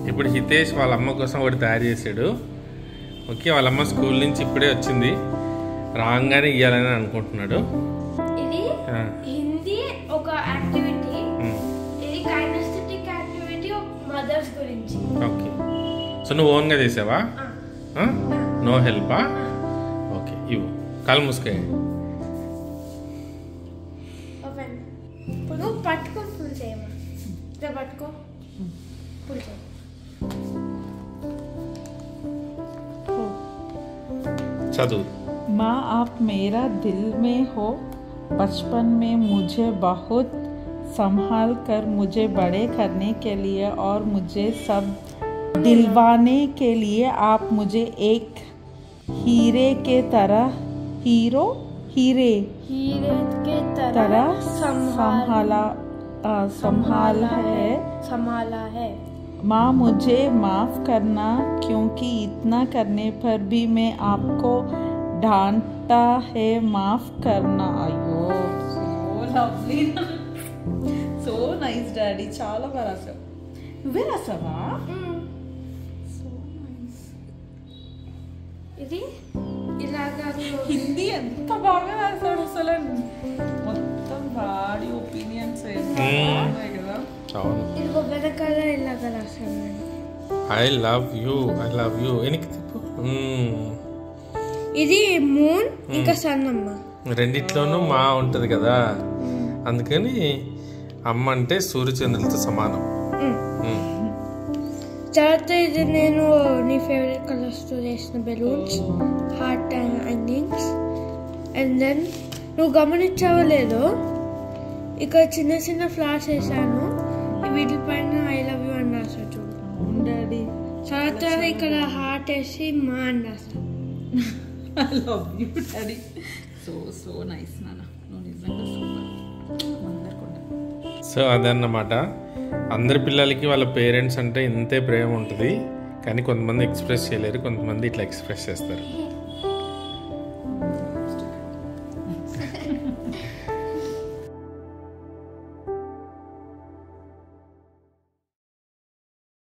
ఇప్పుడు హితేష్ వాళ్ళ అమ్మ కోసం ఒకటి తయారు చేశాడు. ఓకే, వాళ్ళమ్మ స్కూల్ నుంచి ఇప్పుడే వచ్చింది, రాగానే ఇవ్వాలని అనుకుంటున్నాడు. ఇది హిందీ ఒక యాక్టివిటీ, ఇది కైనెస్థెటిక్ యాక్టివిటీ మదర్స్ గురించి. ఓకే, సో నువ్వు ఓన్గా చేసావా? నో హెల్పా? ఓకే, ఇవ్వు. కాలు మూసుకో. ఇప్పుడు పట్టుకో, ఫుల్ చేయమా. ఇట్లా పట్టుకో, ఫుల్ చేయ. చదువు. माँ आप मेरा दिल में हो, बचपन में मुझे बहुत संभाल कर मुझे बड़े करने के लिए और मुझे सब दिलवाने के लिए आप मुझे एक हीरे के तरह हीरे के तरह संभाला है। माँ मुझे माफ़ करना, क्योंकि इतना करने पर भी मैं आपको डांटा है, माफ़ करना। अयो so lovely, so nice daddy, చాలా బాగా రాసావు. నువ్వే రాసావా? So nice. ఇది ఇలాగా హిందీ ఎంత బాగా రాసాడు అసలు. మొత్తం వాడి ఒపీనియన్స్ ఉన్నాయి కదా. అవును. ఇది వెనకాల ఇలాగా రాసాను నేను. ఐ లవ్ యూ ఎనికి తిప్పు. ఇది మూన్ ఇంకా సన్ అమ్మ, రెండిట్లోనూ మా ఉంటుంది కదా, అందుకని అమ్మ అంటే సూర్యచంద్రులతో సమానం. తర్వాత ఇది నేను నీ ఫేవరెట్ కలర్స్తో చేసిన balloons, heart endings. And then నువ్వు గమనించావో లేదో, ఇక్కడ చిన్న చిన్న ఫ్లవర్స్ వేసాను, వీటిపైన ఐ లవ్ యూ అని రాసా చూడు. డాడీ తర్వాత ఇక్కడ హార్ట్ వేసి మా అని రాసా. I love you daddy. So nice నాన్న, నువ్వు నిజంగా సూపర్. సో అదన్నమాట, అందరి పిల్లలకి వాళ్ళ పేరెంట్స్ అంటే ఇంతే ప్రేమ ఉంటుంది, కానీ కొంతమంది ఎక్స్ప్రెస్ చేయలేరు, కొంతమంది ఇట్లా ఎక్స్ప్రెస్ చేస్తారు.